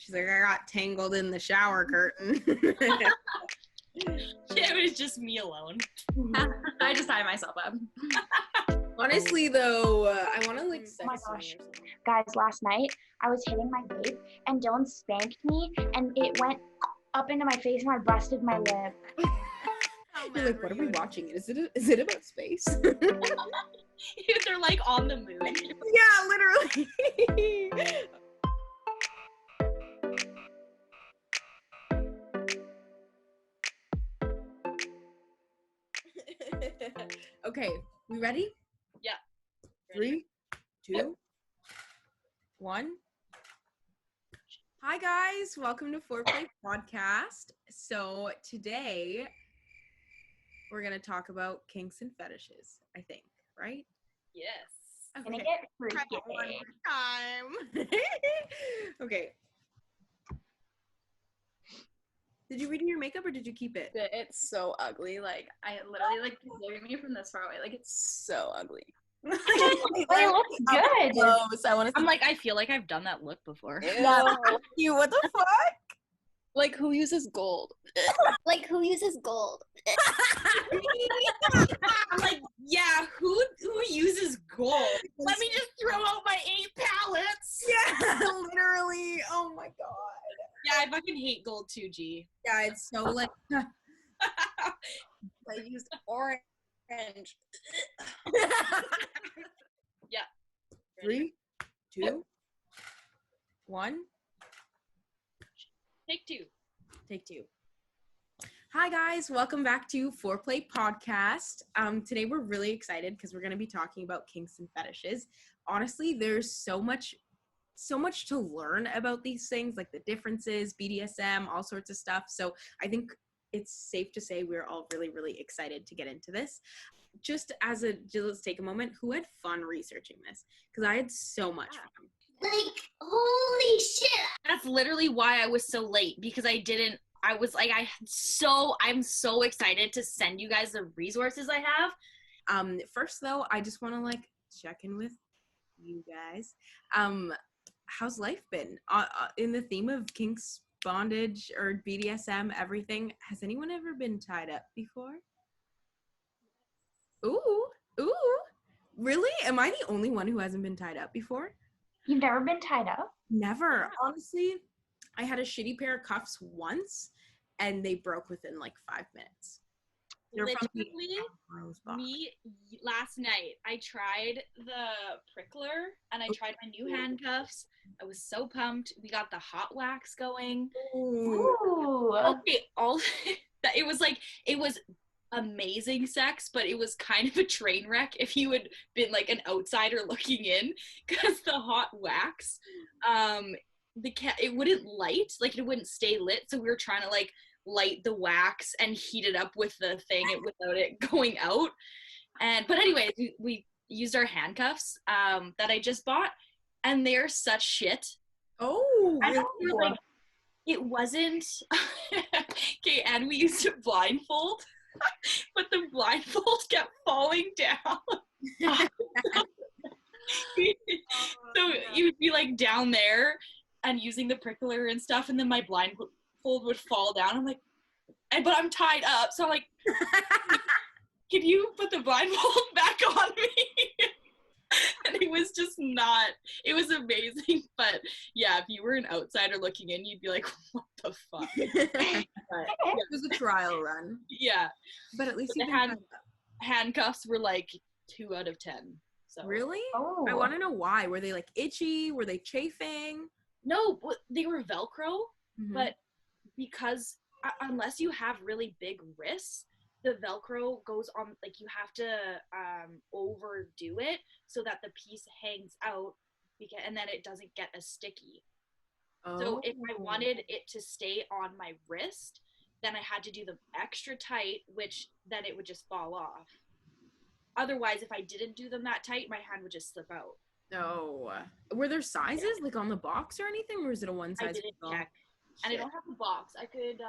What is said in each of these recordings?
She's like, I got tangled in the shower curtain. It was just me alone. I just tied myself up. Honestly, though, I want to like. Oh my gosh, guys! Last night I was hitting my vape, and Dylan spanked me, and it went up into my face, and I busted my lip. You're like, what are we watching? Is it about space? They're like on the moon. Yeah, literally. Okay, we ready? Yeah. Ready? 3, 2, 1. Hi guys, welcome to Foreplay Podcast. So today we're gonna talk about kinks and fetishes, I think, right? Yes. Gonna get freaky. One more time. Okay. Did you redo your makeup or did you keep it? It's so ugly. Like, I literally, like, look me from this far away. Like, it's so ugly. It looks good. Close. I want to I'm like, I feel like I've done that look before. You, what the fuck? Like, who uses gold? Like, who uses gold? I'm like, yeah, who uses gold? Let me just throw out my 8 palettes. Yeah, literally. Oh my god. Yeah, I fucking hate gold too, G. Yeah, it's so like. I used orange. Yeah. 3, 2, 1. Take 2. Take 2. Hi guys, welcome back to Foreplay Podcast. Today we're really excited because we're going to be talking about kinks and fetishes. Honestly, there's so much to learn about these things, like the differences, BDSM, all sorts of stuff. So I think it's safe to say we're all really, really excited to get into this. Just let's take a moment. Who had fun researching this? Because I had so much fun. Like, holy shit. That's literally why I was so late, because I'm so excited to send you guys the resources I have. First though, I just want to like check in with you guys. How's life been? In the theme of kinks, bondage, or BDSM, everything, has anyone ever been tied up before? Ooh. Really? Am I the only one who hasn't been tied up before? You've never been tied up? Never. Honestly, I had a shitty pair of cuffs once, and they broke within like 5 minutes. Literally, me last night, I tried the prickler and I tried my new handcuffs. I was so pumped. We got the hot wax going. Ooh. Okay, it was amazing sex, but it was kind of a train wreck if you had been like an outsider looking in, because the hot wax, it wouldn't light, like it wouldn't stay lit. So we were trying to like light the wax and heat it up with the thing without it going out. But anyways, we used our handcuffs that I just bought, and they're such shit. Oh, Like, it wasn't okay. And we used a blindfold, but the blindfold kept falling down. So you would be like down there and using the prickler and stuff, and then my blindfold would fall down. I'm like, but I'm tied up, so I'm like, can you put the blindfold back on me? And it was just not, it was amazing. But yeah, if you were an outsider looking in, you'd be like, what the fuck? But, it was a trial run. Yeah. But at least But you handcuffs were like 2 out of 10. So Really? Oh. I want to know why. Were they like itchy? Were they chafing? no, they were Velcro, Mhm. but because unless you have really big wrists, the Velcro goes on, like you have to overdo it so that the piece hangs out, and then it doesn't get as sticky. So if I wanted it to stay on my wrist, then I had to do them extra tight, which then it would just fall off. Otherwise, if I didn't do them that tight, my hand would just slip out. No. Were there sizes like on the box or anything, or is it a one size? I didn't check. And I don't have the box. I could,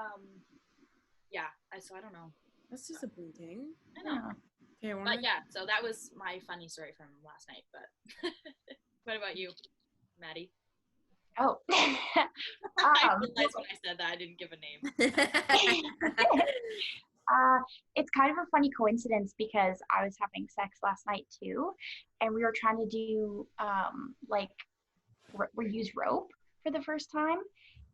so I don't know. That's disappointing. I know. Okay, But yeah, so that was my funny story from last night. But what about you, Maddie? Oh. I Um, realized when I said that I didn't give a name. It's kind of a funny coincidence because I was having sex last night too, and we were trying to do we use rope for the first time,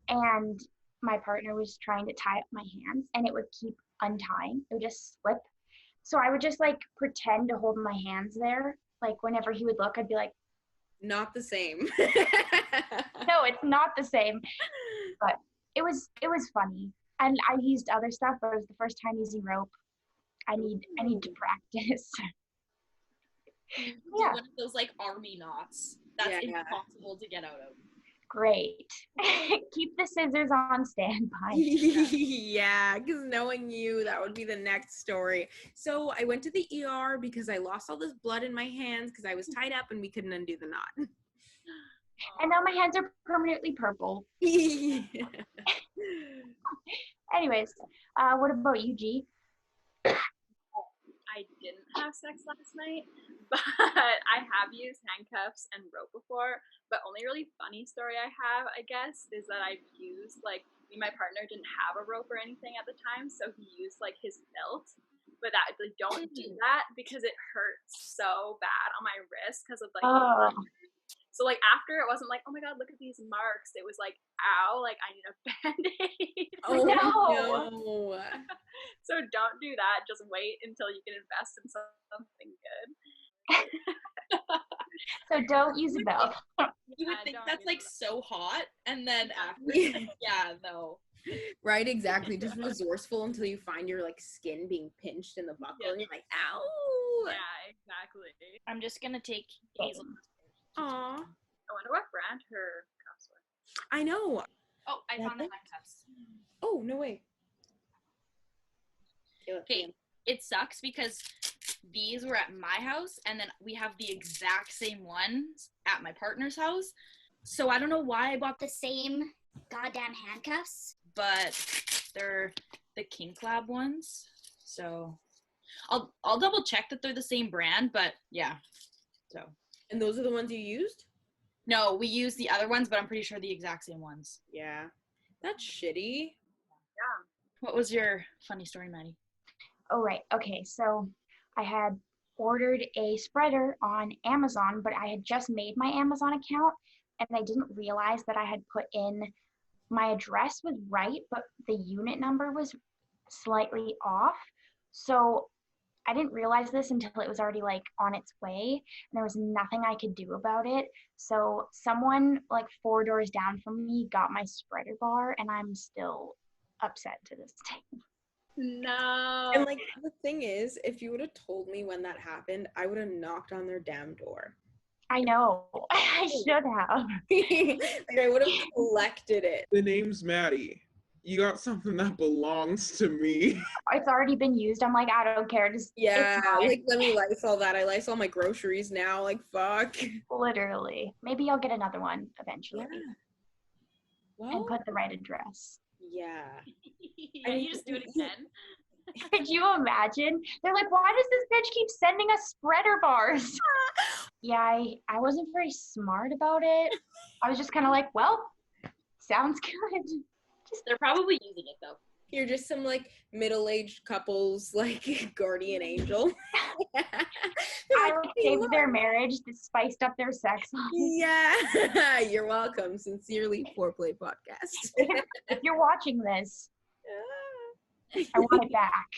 and my partner was trying to tie up my hands, and it would keep untying. It would just slip. So I would just like pretend to hold my hands there. Like whenever he would look, I'd be like, Not the same. no, it's not the same. But it was funny. And I used other stuff, but it was the first time using rope. I need to practice. Do Yeah. one of those like army knots. That's Yeah. impossible to get out of. Great. Keep the scissors on standby. Yeah, because knowing you, that would be the next story. So I went to the ER because I lost all this blood in my hands because I was tied up and we couldn't undo the knot. And now my hands are permanently purple. Anyways, what about you, G? I didn't have sex last night, but I have used handcuffs and rope before. But only really funny story I have, I guess, is that I've used my partner didn't have a rope or anything at the time, so he used like his belt. But that don't do that because it hurts so bad on my wrist because of like. Oh. So like after it wasn't like, oh my god, look at these marks. It was like, ow, like I need a band-aid. Oh No. no. So don't do that. Just wait until you can invest in something good. So don't use a belt. You would think don't that's use like them. so hot, and then after, yeah, no. Right, exactly. Just resourceful until you find your like skin being pinched in the buckle Yeah. and you're like, ow. Yeah, exactly. I'm just gonna take Hazel. Aw. I wonder what brand her cuffs were. I know. Oh, I found the Nothing? handcuffs. Oh, no way. Okay, it sucks because these were at my house, and then we have the exact same ones at my partner's house. So I don't know why I bought The same goddamn handcuffs. but they're the Kink Lab ones. So I'll double check that they're the same brand, but yeah. So And those are the ones you used? no, we use the other ones, but I'm pretty sure the exact same ones. Yeah. That's shitty. What was your funny story, Maddie? Oh, right. Okay. So I had ordered a spreader on Amazon, but I had just made my Amazon account and I didn't realize that I had put in my address was right, but the unit number was slightly off. So I didn't realize this until it was already like on its way and there was nothing I could do about it. So someone like 4 doors down from me got my spreader bar and I'm still upset to this day. No. And like the thing is, if you would have told me when that happened, I would have knocked on their damn door. I know. I should have. Like I would have collected it. The name's Maddie. You got something that belongs to me. It's already been used. I'm like, I don't care. Just Yeah, it's fine. like let me Lysol that. I Lysol my groceries now. Like fuck. Literally. Maybe I'll get another one eventually Well, and put the right address. yeah. Yeah, you just do it again. Could you imagine? They're like, why does this bitch keep sending us spreader bars? Yeah, I wasn't very smart about it. I was just kind of like, well, sounds good. They're probably using it though. You're just some like middle-aged couples like guardian angel. They're I like, "Hey, saved look." their marriage, spiced up their sex life. Yeah. You're welcome. Sincerely, Foreplay Podcast. If you're watching this, I want it back.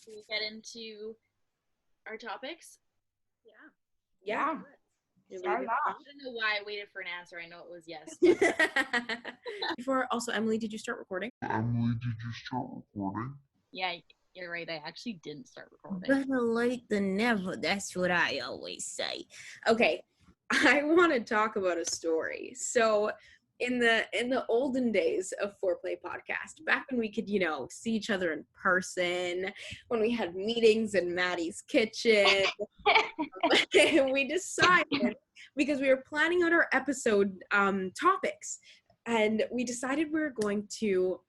Can we get into our topics? Yeah. You're Start it leaving. off. I don't know why I waited for an answer. I know it was yes. Before, also, Emily, did you start recording? Emily, did you start recording? Yeah, you're right. I actually didn't start recording. Better late than never. That's what I always say. Okay, I want to talk about a story. So, in the olden days of Foreplay Podcast, back when we could, see each other in person, when we had meetings in Maddie's kitchen, we decided, because we were planning out our episode topics, and we decided we were going to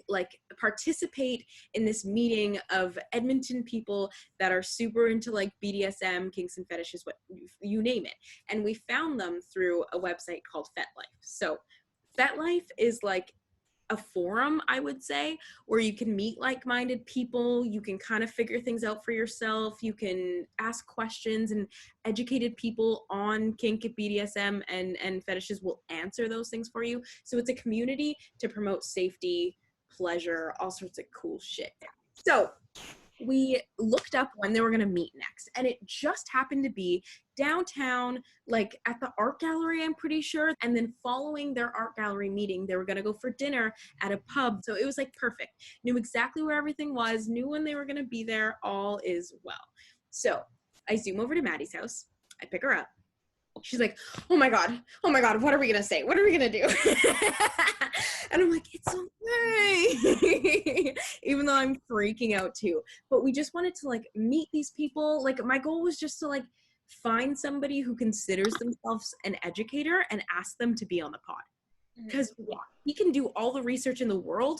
like participate in this meeting of Edmonton people that are super into like BDSM, kinks and fetishes, what you name it. And we found them through a website called FetLife. So FetLife is like a forum, I would say, where you can meet like-minded people. You can kind of figure things out for yourself. You can ask questions, and educated people on kink, BDSM, and fetishes will answer those things for you. So it's a community to promote safety, pleasure, all sorts of cool shit. So we looked up when they were going to meet next, and it just happened to be downtown, like at the art gallery, I'm pretty sure. And then following their art gallery meeting, they were going to go for dinner at a pub. So it was like perfect. Knew exactly where everything was, knew when they were going to be there. All is well. So I zoom over to Maddie's house. I pick her up. She's like, oh my God, what are we going to say? What are we going to do? And I'm like, it's okay. Even though I'm freaking out too. But we just wanted to like meet these people. Like my goal was just to like find somebody who considers themselves an educator and ask them to be on the pod. Because we can do all the research in the world,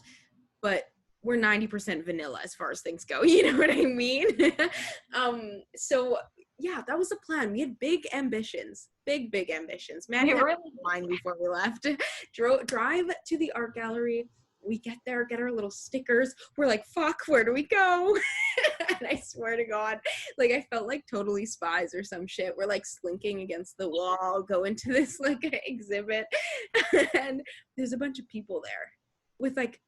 but we're 90% vanilla as far as things go. You know what I mean? So yeah, that was the plan. We had big ambitions, big ambitions. Maddie had mine before we left. Drive to the art gallery. We get there, get our little stickers. We're like, fuck, where do we go? And I swear to God, like I felt like totally spies or some shit. We're like slinking against the wall, go into this like exhibit. And there's a bunch of people there with like,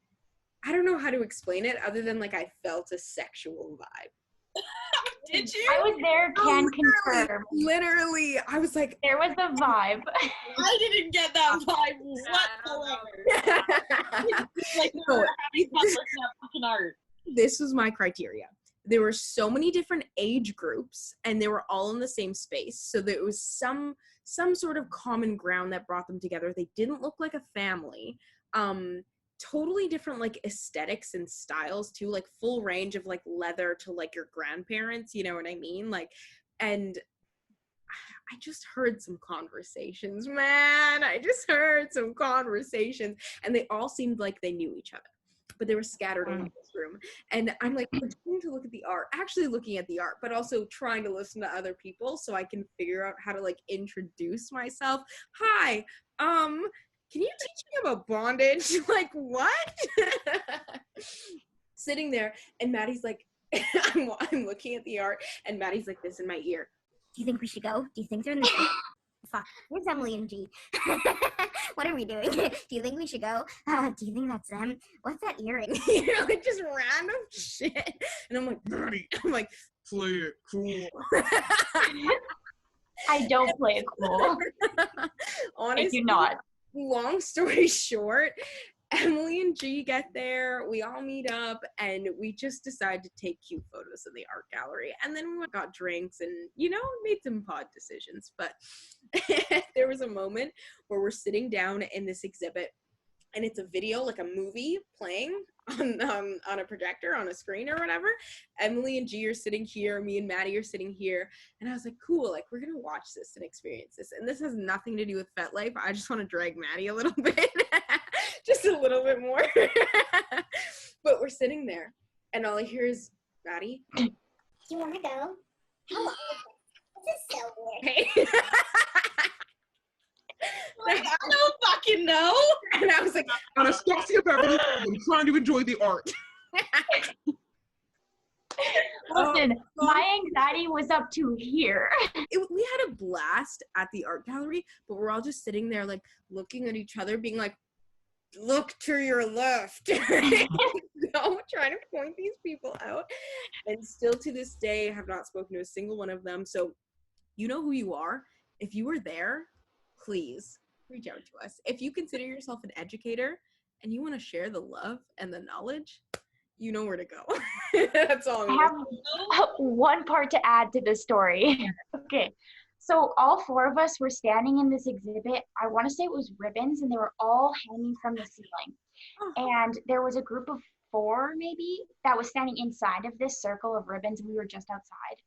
I don't know how to explain it other than like I felt a sexual vibe. Did you? I was there, can confirm. Literally, I was like, there was a vibe. I didn't get that vibe whatsoever. Like we were having fun looking at fucking art. This was my criteria. There were so many different age groups, and they were all in the same space. So there was some sort of common ground that brought them together. They didn't look like a family. Totally different like aesthetics and styles too, like full range of like leather to like your grandparents, you know what I mean? Like, and I just heard some conversations, man. I just heard some conversations, and they all seemed like they knew each other, but they were scattered around this room. And I'm like continuing to look at the art, actually looking at the art, but also trying to listen to other people so I can figure out how to like introduce myself. Hi, can you teach me about bondage? Like, what? Sitting there, and Maddie's like, I'm looking at the art, and Maddie's like this in my ear. Do you think we should go? Do you think they're in the fuck? Where's Emily and G? What are we doing? Do you think we should go? Do you think that's them? What's that earring? You know, like just random shit. And I'm like, Maddie, I'm like, Play it cool. I don't play it cool. Honestly, I do not. Long story short, Emily and G get there, we all meet up, and we just decide to take cute photos in the art gallery. And then we got drinks and, you know, made some pod decisions. But there was a moment where we're sitting down in this exhibit, and it's a video, like a movie playing on a projector, on a screen or whatever. Emily and G are sitting here, me and Maddie are sitting here, and I was like, cool, like we're gonna watch this and experience this. And this has nothing to do with FetLife. I just want to drag Maddie a little bit, just a little bit more. But we're sitting there, and all I hear is, Maddie, Do you want to go? How long is this? This is so weird. hey. Like, I don't fucking know. And I was like, Anastasia Beverly, I'm trying to enjoy the art. Listen, my anxiety was up to here. We had a blast at the art gallery, but we're all just sitting there like looking at each other being like, look to your left. Trying to point these people out. And still to this day, I have not spoken to a single one of them. So you know who you are. If you were there, please reach out to us. If you consider yourself an educator and you want to share the love and the knowledge, you know where to go. That's all I'm I have one part to add to this story. Okay. So all four of us were standing in this exhibit. I want to say it was ribbons, and they were all hanging from the ceiling. And there was a group of 4 maybe that was standing inside of this circle of ribbons, and we were just outside.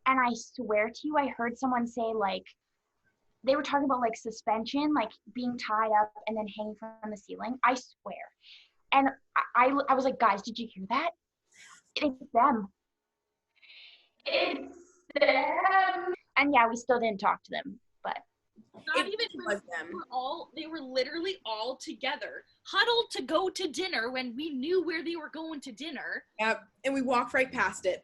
And I swear to you, I heard someone say like, they were talking about like suspension, like being tied up and then hanging from the ceiling. I swear. And I was like, guys, did you hear that? It's them. It's them. And yeah, we still didn't talk to them, but Not It even was them. they were literally all together, huddled to go to dinner when we knew where they were going to dinner. Yep. And we walked right past it.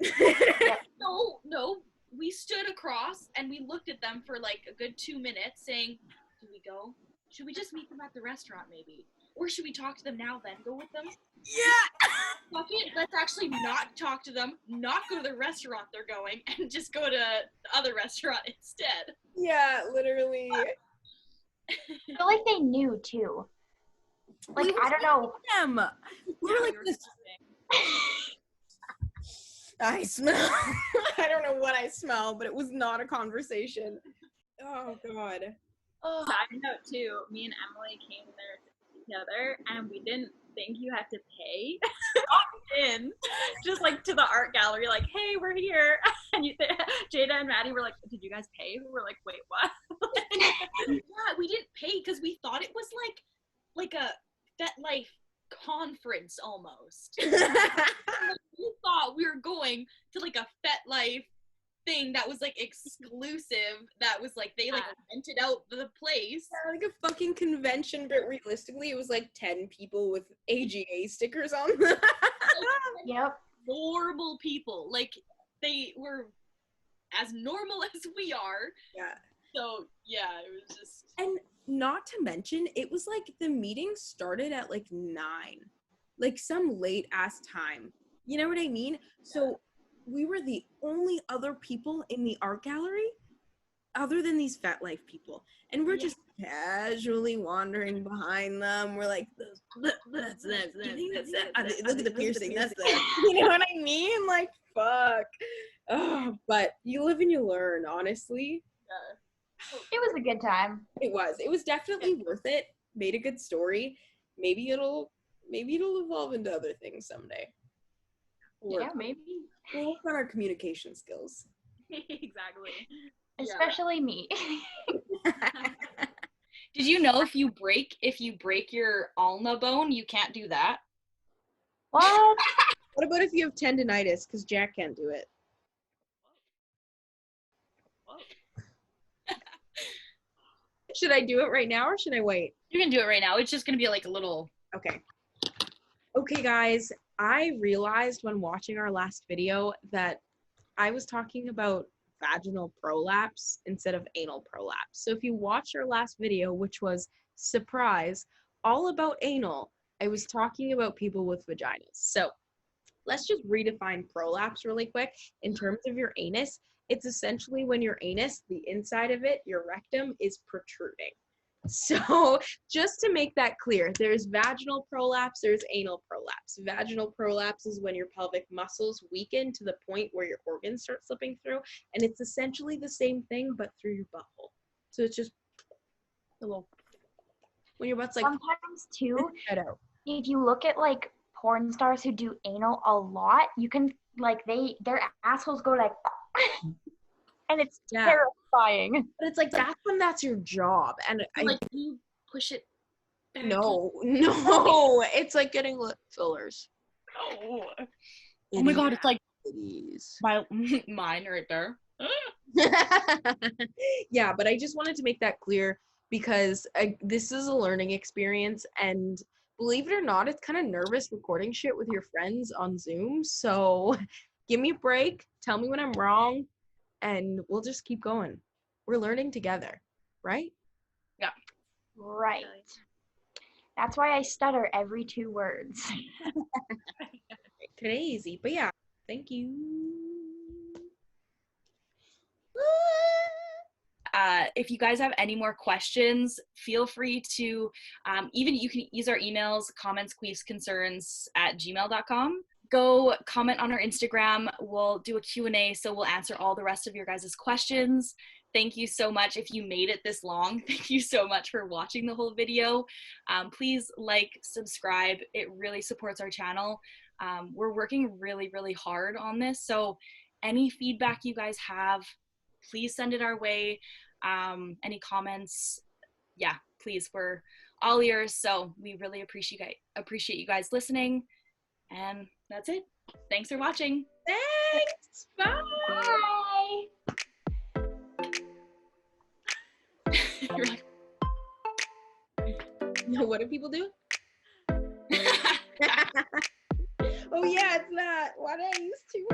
No, we stood across and we looked at them for like a good 2 minutes saying, do we go? Should we just meet them at the restaurant maybe? Or should we talk to them now then? Go with them? Yeah. Fuck it, let's actually not talk to them, not go to the restaurant they're going, and just go to the other restaurant instead. Yeah, literally. I feel like they knew too. Like, I don't know. Them. We were like this. I smell. I don't know what I smell, but it was not a conversation. Oh God. Side note too, me and Emily came there together and we didn't think you had to pay in just like to the art gallery, like, hey, we're here. And Jada and Maddie were like, did you guys pay? We were like, wait, what? Yeah, we didn't pay because we thought it was like a FetLife conference almost. We thought we were going to like a FetLife thing that was like exclusive, that was like they like rented out the place. Yeah, like a fucking convention, but realistically it was like 10 people with AGA stickers on them. Yep. Normal people, like they were as normal as we are. Yeah. So yeah, it was just And not to mention, it was like the meeting started at like 9, like some late ass time. You know what I mean? So we were the only other people in the art gallery other than these FetLife people. And we're just casually wandering behind them. We're like, that's them. You think that's that? Look at the piercing. That's that. You know what I mean? Like, fuck. Oh, but you live and you learn, honestly. It was a good time. It was. It was definitely worth it. Made a good story. Maybe it'll evolve into other things someday. Yeah, maybe. We'll work on our communication skills. Exactly. Especially me. Did you know if you break your ulna bone, you can't do that? What? What about if you have tendinitis? Because Jack can't do it. Should I do it right now or should I wait? You can do it right now. It's just gonna be like a little. Okay. Okay, guys. I realized when watching our last video that I was talking about vaginal prolapse instead of anal prolapse. So if you watched our last video, which was surprise, all about anal, I was talking about people with vaginas. So let's just redefine prolapse really quick. In terms of your anus, it's essentially when your anus, the inside of it, your rectum, is protruding. So just to make that clear, there's vaginal prolapse, there's anal prolapse. Vaginal prolapse is when your pelvic muscles weaken to the point where your organs start slipping through, and it's essentially the same thing but through your butthole. So it's just a little, when your butt's like, Sometimes too, head out. if you look at like porn stars who do anal a lot, you can like their assholes go like and it's terrifying. But it's like that's your job, and Like you push it back. no, it's like getting lip fillers. Oh my god, it's like Ladies. mine right there. Yeah, but I just wanted to make that clear because this is a learning experience, and believe it or not, it's kind of nervous recording shit with your friends on Zoom. So give me a break, tell me when I'm wrong, and we'll just keep going. We're learning together, right? Yeah. Right. That's why I stutter every 2 words. Crazy, but yeah, thank you. If you guys have any more questions, feel free to, even you can use our emails, comments, queefs, concerns @gmail.com. Go comment on our Instagram. We'll do a Q&A, so we'll answer all the rest of your guys' questions. Thank you so much. If you made it this long, thank you so much for watching the whole video. Please like, subscribe. It really supports our channel. We're working really, really hard on this. So any feedback you guys have, please send it our way. Any comments, yeah, please, we're all ears. So we really appreciate you guys listening. And that's it. Thanks for watching. Thanks. Bye. You're like, What do people do? Oh yeah, it's that. Why did I use two